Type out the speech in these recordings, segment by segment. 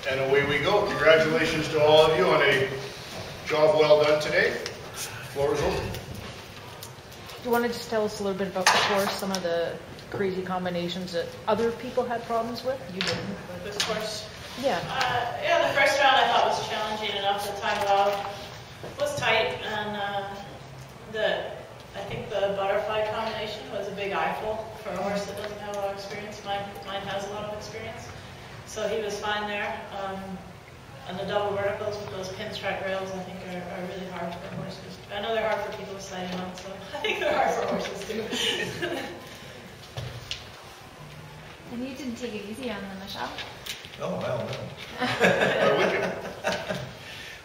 And away we go. Congratulations to all of you on a job well done today. Floor is open. Do you want to just tell us a little bit about the course, some of the crazy combinations that other people had problems with? You didn't. This course? Yeah. Yeah, the first round I thought was challenging enough. The time allowed was tight, and I think the butterfly combination was a big eyeful for a horse that doesn't have a lot of experience. Mine has a lot of experience. So he was fine there. And the double verticals with those pinstripe rails, I think, are really hard for horses. I know they're hard for people sighting on, so I think they're hard for horses too. And you didn't take it easy on them, Michel. Oh, well, no. Why would you?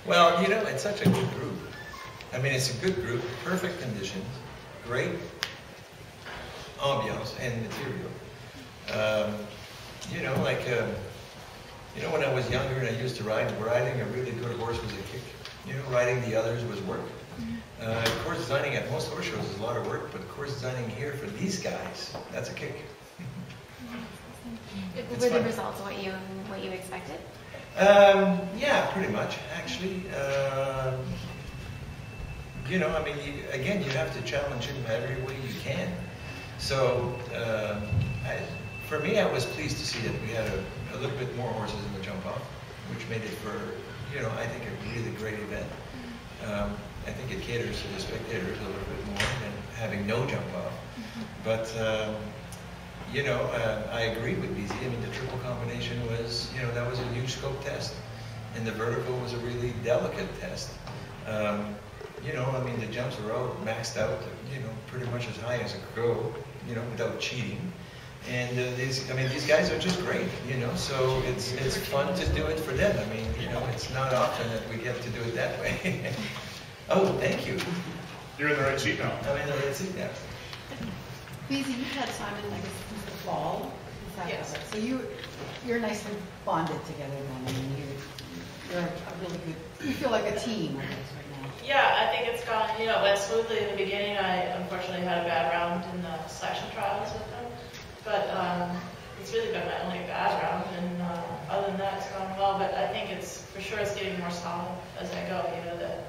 Well, you know, it's such a good group. I mean, it's a good group, perfect conditions, great ambiance and material. You know, like, you know, when I was younger and I used to ride, riding a really good horse was a kick. You know, riding the others was work. Course designing at most horse shows is a lot of work, but course designing here for these guys, that's a kick. Were the results what you expected? Yeah, pretty much, actually. You know, I mean, again, you have to challenge him every way you can. So, for me, I was pleased to see that we had a little bit more horses in the jump off, which made it for, you know, I think a really great event. I think it caters to the spectators a little bit more than having no jump off. But, you know, I agree with Beezie. I mean, the triple combination was, you know, that was a huge scope test. And the vertical was a really delicate test. You know, I mean, the jumps were all maxed out, you know, pretty much as high as it could go, you know, without cheating. And these guys are just great, you know, so it's fun to do it for them. I mean, you know, it's not often that we get to do it that way. Oh, thank you. You're in the right seat now. I'm in the right seat now. Beezie, you've had Simon, I guess, since the fall. Yes. So you're nicely bonded together then. I mean, you're a really good, you feel like a team, I guess, right now. Yeah, I think it's gone, you know, it went smoothly in the beginning. I unfortunately had a bad round in the selection trials with them. But it's really been my only bad round, and other than that, it's gone well. But I think for sure it's getting more solid as I go. You know, to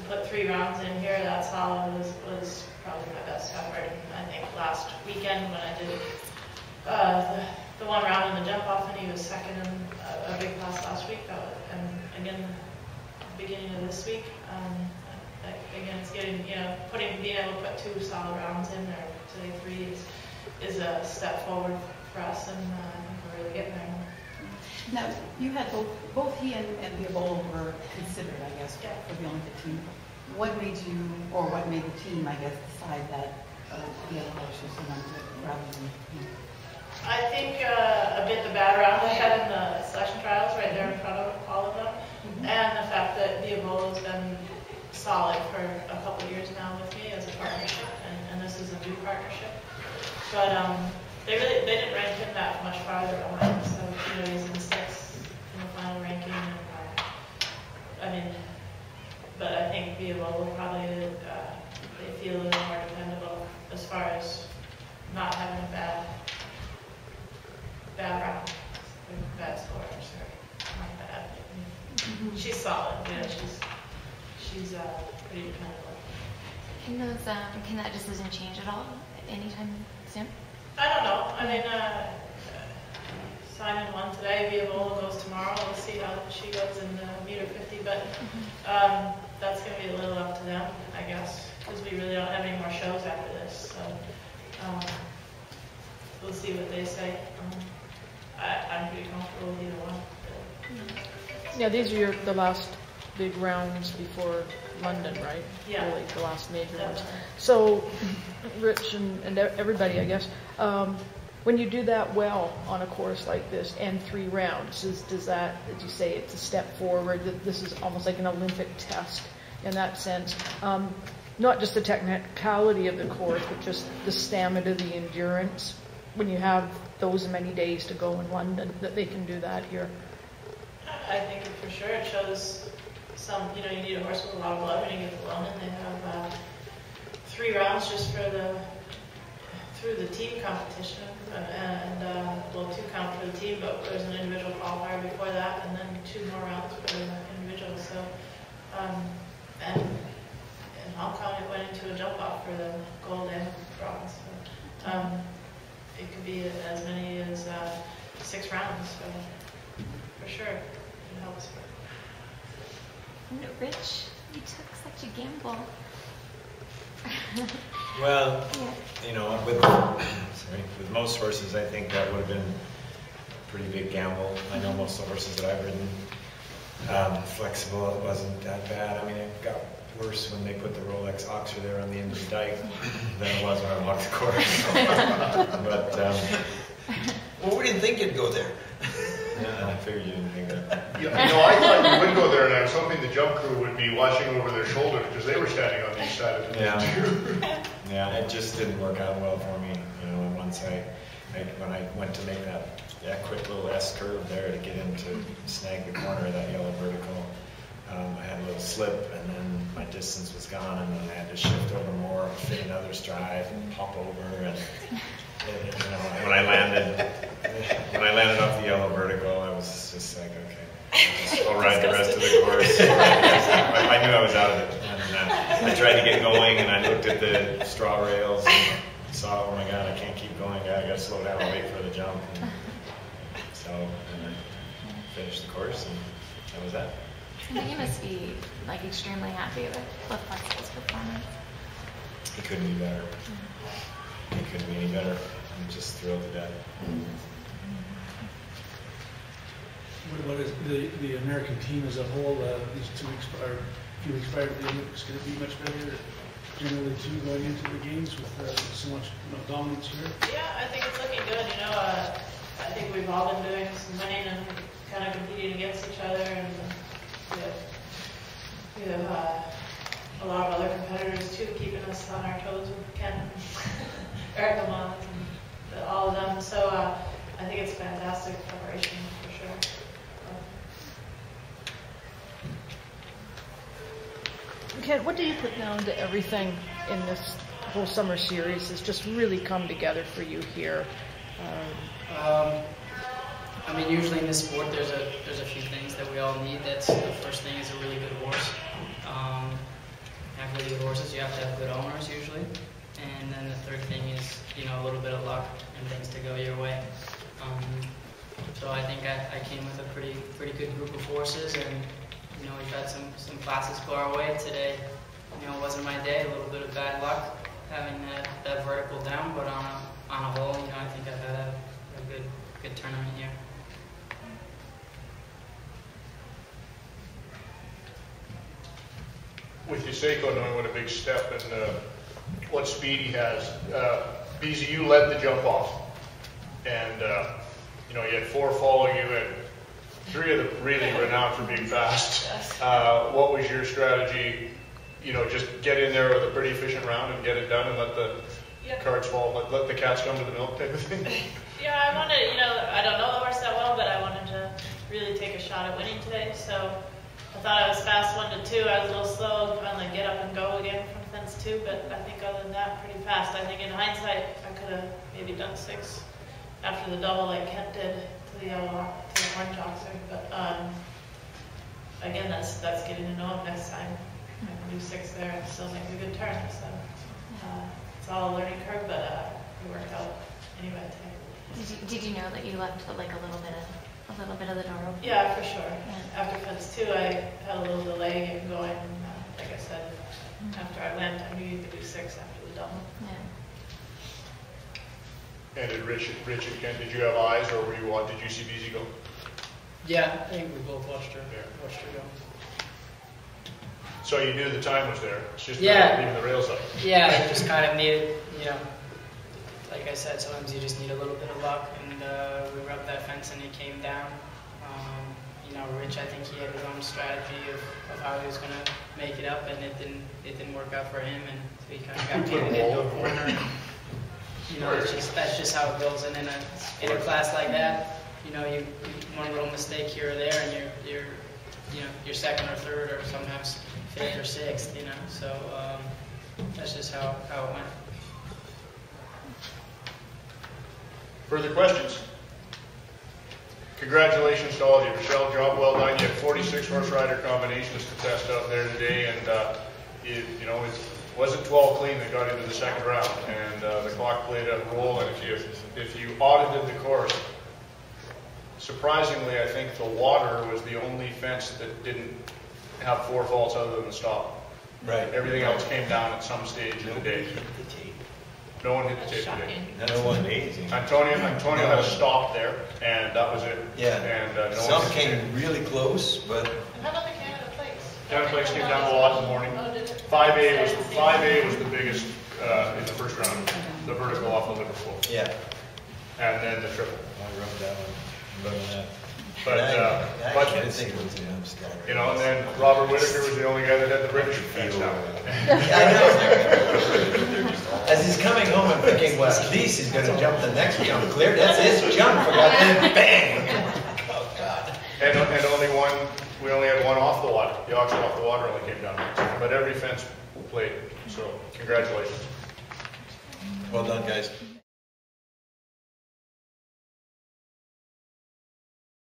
put 3 rounds in here that solid was probably my best effort. And I think last weekend when I did the one round in the jump off, and he was second in a big class last week, and again beginning of this week, again it's getting, you know, being able to put 2 solid rounds in there, today 3 is a step forward for us, and I think we're really getting there. Now, you had both he and Violoncourt were considered, I guess, for the Olympic team. What made the team, I guess, decide that the other horses rather than him? I think a bit the bad round I had in the selection trials right there in front of all of them, and the fact that Violoncourt has been solid for a couple of years now with me as a partnership, and this is a new partnership. But they didn't rank him that much farther behind, so you know he's in 6th in the final ranking. And, I mean, but I think Violoncourt will probably they feel a little more dependable as far as not having a bad round, bad score. Sorry, not bad. She's solid. You know, she's pretty dependable. Can that decision change at all anytime soon? I don't know. I mean, Simon won today. Violoncourt goes tomorrow. We'll see how she goes in the meter 50. But that's going to be a little up to them, I guess, because we really don't have any more shows after this. So we'll see what they say. I'm pretty comfortable with either one. Yeah, these are the last big rounds before London, right? Yeah. Really, the last major ones. Definitely. So, Rich and everybody, I guess, when you do that well on a course like this and 3 rounds, does that, as you say, it's a step forward, that this is almost like an Olympic test in that sense? Not just the technicality of the course, but just the stamina, the endurance, when you have those many days to go in London, that they can do that here. I think for sure it shows some, you know, you need a horse with a lot of blood when you get to London. They have 3 rounds just for the through the team competition, and well, 2 count for the team, but there's an individual qualifier before that, and then 2 more rounds for the individuals. So, and in Hong Kong, it went into a jump off for the gold and bronze. So, it could be as many as 6 rounds. So, for sure, it helps. Rich, you took such a gamble. Well, Yeah. you know, with most horses, I think that would have been a pretty big gamble. I know most of the horses that I've ridden, flexible, it wasn't that bad. I mean, it got worse when they put the Rolex Oxer there on the end of the dike than it was when I walked the course. But, Well, we didn't think it'd go there. yeah, I figured you didn't think that. Yeah, you know, I thought you would go there, and I was hoping the jump crew would be watching over their shoulder because they were standing on each side of the Yeah. Yeah, it just didn't work out well for me. You know, once when I went to make that quick little S curve there to get in to snag the corner of that yellow vertical, I had a little slip, and then my distance was gone, and then I had to shift over more, fit another stride, and pop over, and you know, when I landed off the yellow vertical, I was just like, okay, I'll ride the rest of the course. I knew I was out of it, and I tried to get going, and I looked at the straw rails and saw, oh my God, I can't keep going. I got to slow down and wait for the jump. And so I finished the course, and that was that. You must be like extremely happy with Flexible's performance. It couldn't be better. It couldn't be any better. I'm just thrilled to death. What about the American team as a whole? These 2 weeks prior, few weeks prior to the Olympics, going to be much better generally too going into the games with so much dominance here? Yeah, I think it's looking good. You know, I think we've all been doing some winning and kind of competing against each other, and we have a lot of other competitors too, keeping us on our toes with Ken, Eric Lamont, and all of them. So I think it's fantastic preparation for sure. Ken, what do you put down to everything in this whole summer series has just really come together for you here? I mean, usually in this sport, there's a few things that we all need. That's the first thing is a really good horse. Have really good horses. You have to have good owners usually, and then the third thing is a little bit of luck and things to go your way. So I think I came with a pretty good group of horses, and we've had some classes go our way today. It wasn't my day. A little bit of bad luck having that vertical down, but on a whole, I think I've had a good tournament here. With Uceko knowing what a big step and what speed he has, Beezie, you led the jump off, and you had 4 following you, and 3 of them really renowned for being fast. What was your strategy? Just get in there with a pretty efficient round and get it done, and let the cards fall, let the cats come to the milk type of thing. Yeah, I wanted, I don't know the horse that well, but I wanted to really take a shot at winning today. So I thought I was fast 1 to 2. I was a little slow to finally get up and go again from fence 2, but I think other than that, pretty fast. I think in hindsight, I could have maybe done 6 after the double like Kent did to the orange oxer. But again, that's getting to know him next time. I can do 6 there and still make a good turn. So it's all a learning curve, but it worked out anyway today. Did you know that you left like a little bit of the door open? Yeah, for sure. Yeah. After fence 2, I had a little delay getting going. And, like I said, after I went, I knew you could do 6 after the double. Yeah. And did Rich and Ken, did you have eyes, or did you see Beezie go? Yeah, I think we both watched her go. So you knew the time was there. It's just leaving the rails up. Yeah, you just kind of needed, like I said, sometimes you just need a little bit of luck, and we rubbed that fence and it came down. Rich, I think he had his own strategy of how he was going to make it up, and it didn't work out for him, and so he kind of got pivoted into a corner. That's just how it goes. And in a class like that, you one little mistake here or there, and you're second or third, or sometimes 5th or 6th. So that's just how it went. Further questions? Congratulations to all of you. Michel, job well done. You had 46 horse rider combinations to test out there today, and it wasn't 12 clean that got into the second round, and the clock played a role. And if you audited the course, surprisingly, I think the water was the only fence that didn't have 4 faults other than the stop. Right. Everything else came down at some stage of the day. No one hit the tape today. That's amazing. Antonio had a stop there, and that was it. Yeah. And no Some one hit the came really close, but And how about the Canada Place? Canada Place came down a lot in the morning. Oh, did it? 5A was the biggest in the first round, the vertical off of Liverpool, yeah. and then the triple. I rubbed that one. Rubbing that. But I can't think it was the Amstel. and then Robert Whitaker was the only guy that had the British fence down. I know. As he's coming home, I'm thinking, well, at least he's going to jump the next jump clear. That's his jump, for God, then bang! Oh, God. And we only had one off the water. The auction off the water only came down next. But every fence played, so congratulations. Well done, guys.